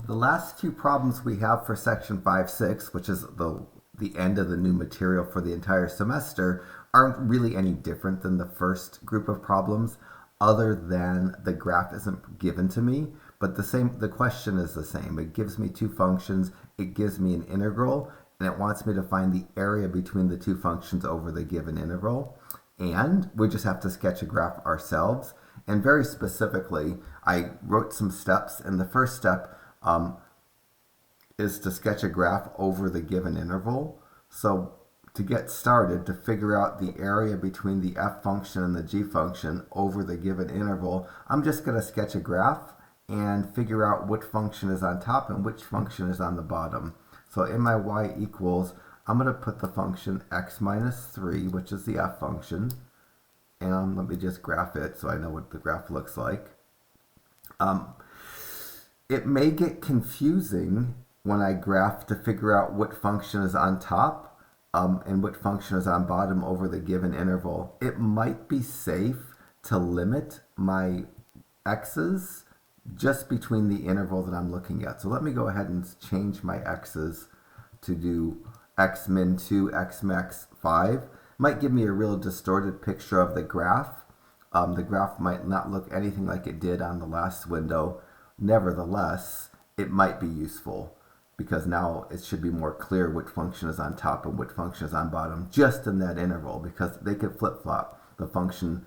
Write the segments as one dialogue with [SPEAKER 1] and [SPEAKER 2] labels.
[SPEAKER 1] The last two problems we have for section 5-6, which is the end of the new material for the entire semester, aren't really any different than the first group of problems, other than the graph isn't given to me, but the question is the same. It gives me two functions, it gives me an integral, and it wants me to find the area between the two functions over the given interval. And we just have to sketch a graph ourselves. And very specifically, I wrote some steps, and the first step is to sketch a graph over the given interval. So to get started, to figure out the area between the f function and the g function over the given interval, I'm just going to sketch a graph and figure out which function is on top and which function is on the bottom. So in my y equals, I'm going to put the function x minus 3, which is the f function, and let me just graph it so I know what the graph looks like. It may get confusing when I graph to figure out what function is on top and what function is on bottom over the given interval. It might be safe to limit my x's just between the interval that I'm looking at. So let me go ahead and change my x's to do x min 2, x max 5. Might give me a real distorted picture of the graph. The graph might not look anything like it did on the last window. Nevertheless, it might be useful because now it should be more clear which function is on top and which function is on bottom just in that interval, because they could flip-flop. The function,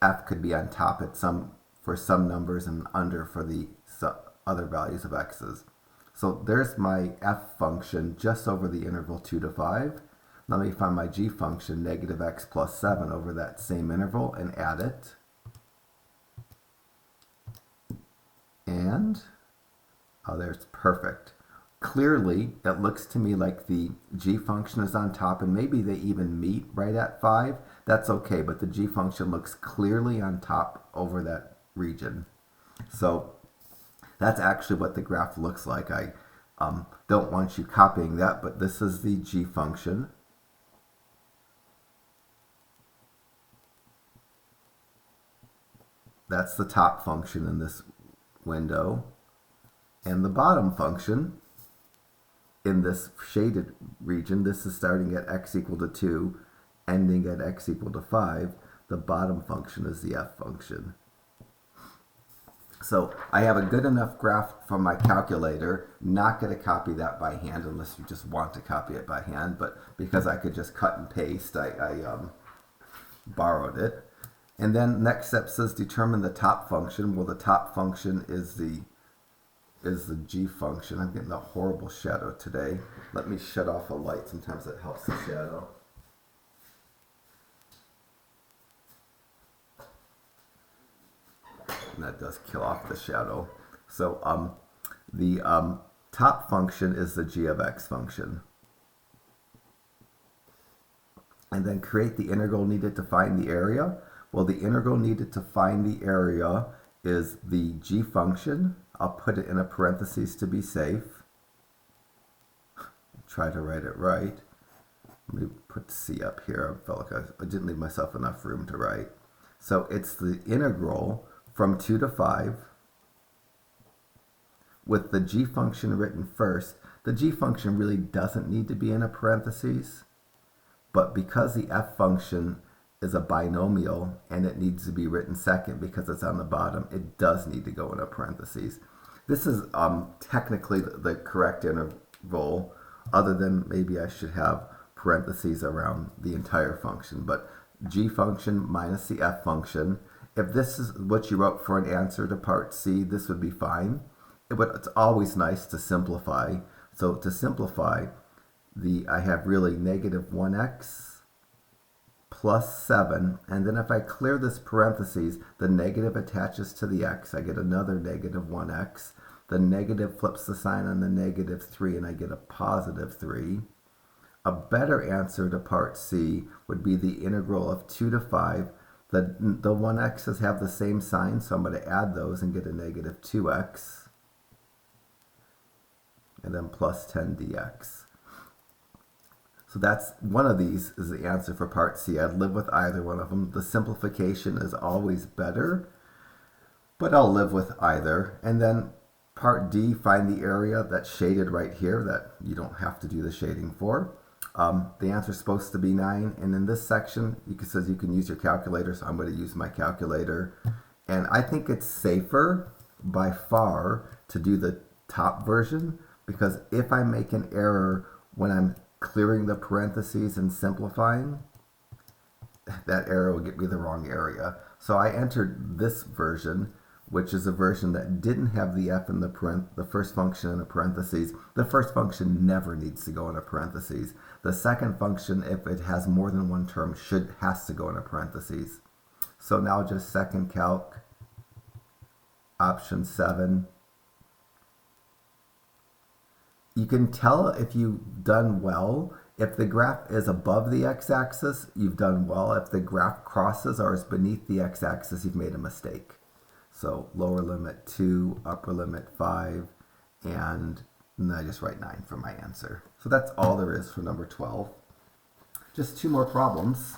[SPEAKER 1] f could be on top for some numbers and under for the other values of x's. So there's my f function just over the interval 2 to 5. Let me find my g function, negative x plus 7, over that same interval and add it. And, oh, there's perfect. Clearly, it looks to me like the g function is on top, and maybe they even meet right at 5. That's okay, but the g function looks clearly on top over that region. So that's actually what the graph looks like. I don't want you copying that, but this is the g function. That's the top function in this window. And the bottom function in this shaded region, this is starting at x equal to 2, ending at x equal to 5. The bottom function is the f function. So I have a good enough graph from my calculator. Not going to copy that by hand unless you just want to copy it by hand, but because I could just cut and paste, I borrowed it. And then next step says determine the top function. Well, the top function is the g function. I'm getting a horrible shadow today. Let me shut off a light. Sometimes it helps the shadow. And that does kill off the shadow. So the top function is the g of x function. And then create the integral needed to find the area. Well, the integral needed to find the area is the g function. I'll put it in a parentheses to be safe. Try to write it right. Let me put c up here. I felt like I didn't leave myself enough room to write. So it's the integral from 2 to 5 with the g function written first. The g function really doesn't need to be in a parentheses, but because the f function is a binomial and it needs to be written second because it's on the bottom, it does need to go in a parentheses. This is technically the correct interval, other than maybe I should have parentheses around the entire function, but g function minus the f function. If this is what you wrote for an answer to part C, this would be fine. It's always nice to simplify. So to simplify, I have really negative 1x plus 7, and then if I clear this parentheses, the negative attaches to the x. I get another negative 1x. The negative flips the sign on the negative 3, and I get a positive 3. A better answer to part C would be the integral of 2 to 5. The 1x's have the same sign, so I'm going to add those and get a negative 2x. And then plus 10 dx. So that's one of these is the answer for part C. I'd live with either one of them. The simplification is always better, but I'll live with either. And then part D, find the area that's shaded right here that you don't have to do the shading for. The answer is supposed to be 9, and in this section it says you can use your calculator, so I'm going to use my calculator. And I think it's safer by far to do the top version, because if I make an error when I'm clearing the parentheses and simplifying, that error will get me the wrong area. So I entered this version, which is a version that didn't have the f in the first function in a parentheses. The first function never needs to go in a parentheses. The second function, if it has more than one term, has to go in a parentheses. So now just second calc, option 7. You can tell if you've done well. If the graph is above the x-axis, you've done well. If the graph crosses or is beneath the x-axis, you've made a mistake. So lower limit 2, upper limit 5, and then I just write 9 for my answer. So that's all there is for number 12. Just 2 more problems,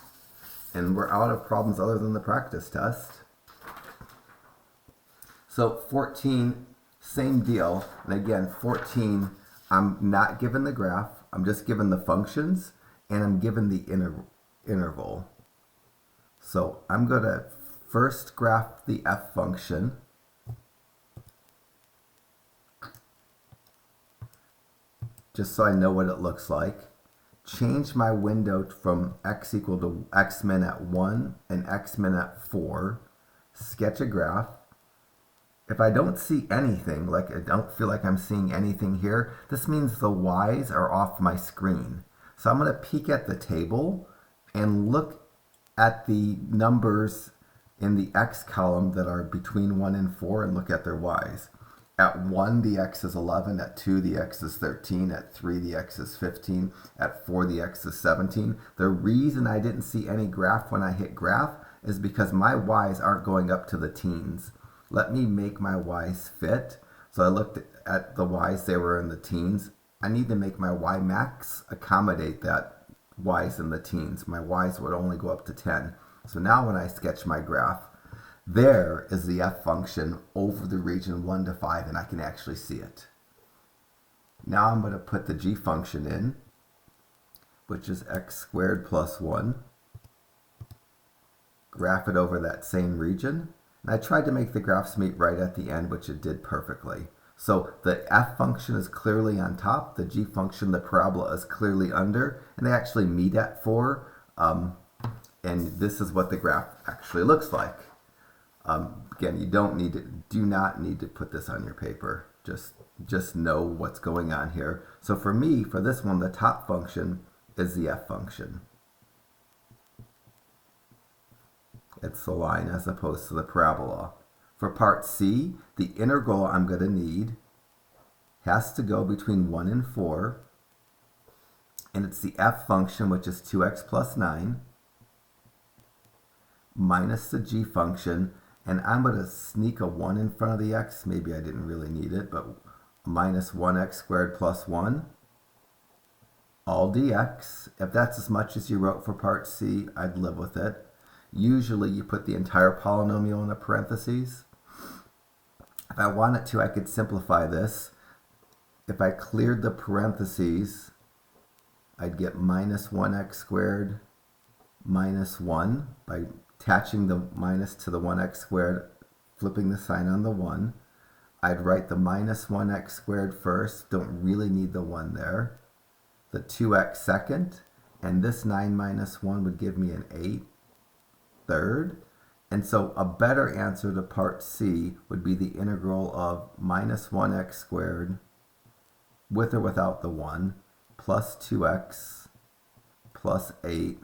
[SPEAKER 1] and we're out of problems other than the practice test. So 14, same deal. And again, 14, I'm not given the graph. I'm just given the functions, and I'm given the interval. So I'm going to first graph the f function. Just so I know what it looks like. Change my window from x equal to x min at 1 and x min at 4. Sketch a graph. If I don't see anything, like I don't feel like I'm seeing anything here, this means the y's are off my screen. So I'm going to peek at the table and look at the numbers in the x column that are between 1 and 4 and look at their y's. At 1, the x is 11. At 2, the x is 13. At 3, the x is 15. At 4, the x is 17. The reason I didn't see any graph when I hit graph is because my y's aren't going up to the teens. Let me make my y's fit. So I looked at the y's, they were in the teens. I need to make my y max accommodate that y's in the teens. My y's would only go up to 10. So now when I sketch my graph, there is the f function over the region 1 to 5, and I can actually see it. Now I'm going to put the g function in, which is x squared plus 1. Graph it over that same region. And I tried to make the graphs meet right at the end, which it did perfectly. So the f function is clearly on top, the g function, the parabola, is clearly under, and they actually meet at 4. And this is what the graph actually looks like. Again, you do not need to put this on your paper. Just know what's going on here. So for me, for this one, the top function is the f function. It's the line as opposed to the parabola. For part C, the integral I'm going to need has to go between 1 and 4. And it's the f function, which is 2x plus 9, minus the g function. And I'm going to sneak a 1 in front of the x. Maybe I didn't really need it, but minus 1x squared plus 1, all dx. If that's as much as you wrote for part C, I'd live with it. Usually you put the entire polynomial in a parentheses. If I wanted to, I could simplify this. If I cleared the parentheses, I'd get minus 1x squared minus 1 by attaching the minus to the 1x squared, flipping the sign on the 1. I'd write the minus 1x squared first, don't really need the 1 there. The 2x second, and this 9 minus 1 would give me an 8 third. And so a better answer to part C would be the integral of minus 1x squared, with or without the 1, plus 2x plus 8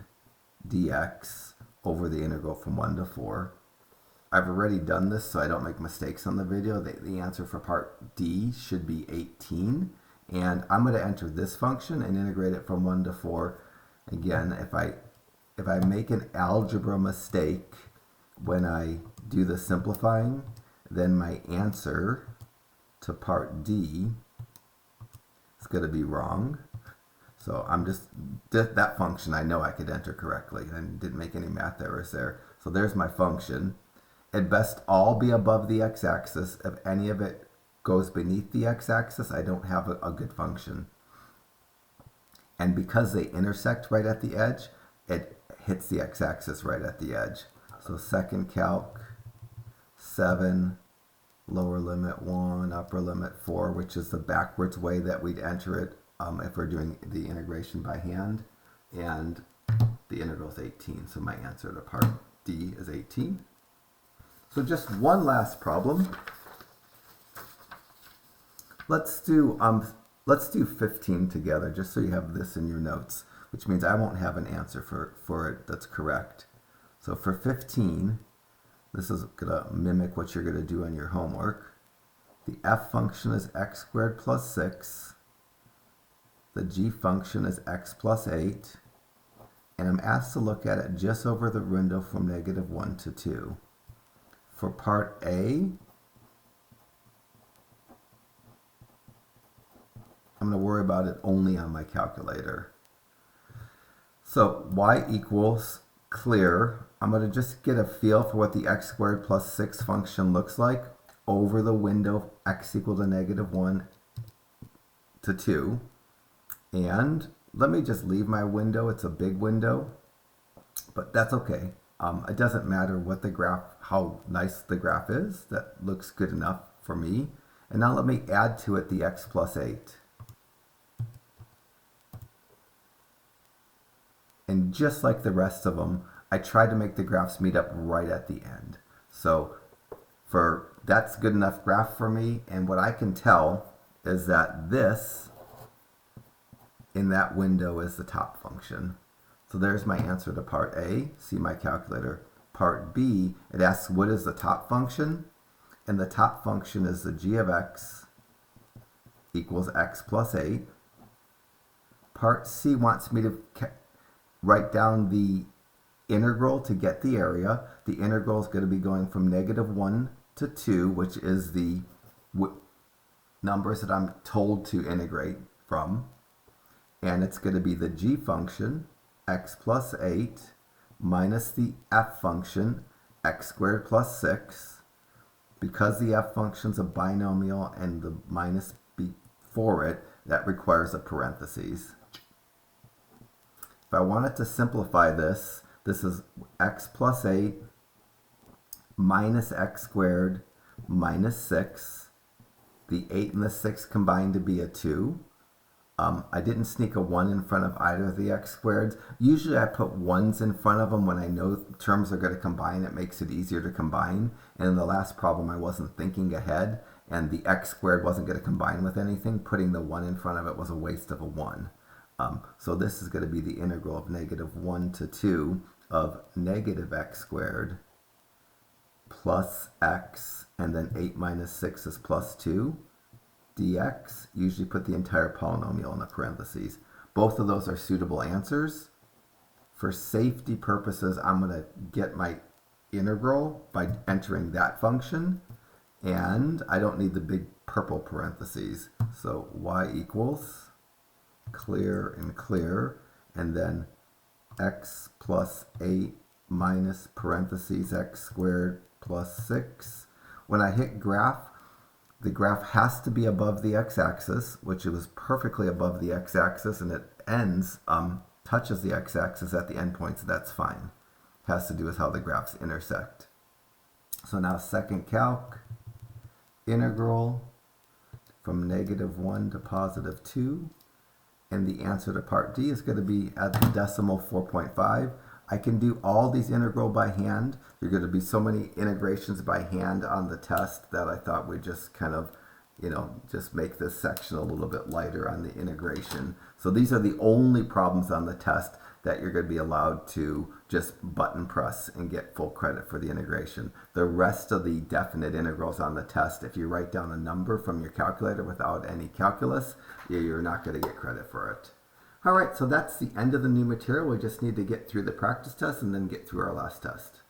[SPEAKER 1] dx over the integral from 1 to 4. I've already done this so I don't make mistakes on the video. The answer for part D should be 18. And I'm going to enter this function and integrate it from 1 to 4. Again, if I make an algebra mistake when I do the simplifying, then my answer to part D is going to be wrong. So I'm just, that function I know I could enter correctly and didn't make any math errors there. So there's my function. It best all be above the x-axis. If any of it goes beneath the x-axis, I don't have a good function. And because they intersect right at the edge, it hits the x-axis right at the edge. So second calc, 7, lower limit 1, upper limit 4, which is the backwards way that we'd enter it if we're doing the integration by hand. And the integral is 18, so my answer to part D is 18. So just one last problem. Let's do 15 together, just so you have this in your notes, which means I won't have an answer for it that's correct. So for 15, this is going to mimic what you're going to do on your homework. The f function is x squared plus 6. The g function is x plus 8. And I'm asked to look at it just over the window from -1 to 2. For part A, I'm going to worry about it only on my calculator. So y equals clear. I'm going to just get a feel for what the x squared plus 6 function looks like over the window x equal to -1 to 2. And let me just leave my window. It's a big window, but that's okay. It doesn't matter what the graph, how nice the graph is. That looks good enough for me. And now let me add to it the x plus 8. And just like the rest of them, I tried to make the graphs meet up right at the end. So that's good enough graph for me. And what I can tell is that this in that window is the top function. So there's my answer to part A. See my calculator. Part B, it asks what is the top function? And the top function is the g of x equals x plus 8. Part C wants me to write down the integral to get the area. The integral is going to be going from -1 to 2, which is the numbers that I'm told to integrate from. And it's going to be the g function, x plus 8, minus the f function, x squared plus 6. Because the f function is a binomial and the minus before it, that requires a parentheses. If I wanted to simplify this, this is x plus 8 minus x squared minus 6. The 8 and the 6 combine to be a 2. I didn't sneak a 1 in front of either of the x squareds. Usually I put 1s in front of them when I know terms are going to combine. It makes it easier to combine. And in the last problem I wasn't thinking ahead and the x squared wasn't going to combine with anything. Putting the 1 in front of it was a waste of a 1. So this is going to be the integral of -1 to 2 of -x squared plus x, and then 8 minus 6 is plus 2 dx. Usually put the entire polynomial in the parentheses. Both of those are suitable answers. For safety purposes, I'm going to get my integral by entering that function, and I don't need the big purple parentheses. So y equals clear and clear, and then x plus 8 minus parentheses x squared plus 6. When I hit graph, the graph has to be above the x-axis, which it was perfectly above the x-axis, and it ends, touches the x-axis at the endpoint, so that's fine. It has to do with how the graphs intersect. So now second calc, integral from -1 to +2, and the answer to part D is going to be at the decimal 4.5. I can do all these integral by hand. There are going to be so many integrations by hand on the test that I thought we'd just kind of, just make this section a little bit lighter on the integration. So these are the only problems on the test that you're going to be allowed to just button press and get full credit for the integration. The rest of the definite integrals on the test, if you write down a number from your calculator without any calculus, you're not going to get credit for it. All right, so that's the end of the new material. We just need to get through the practice test and then get through our last test.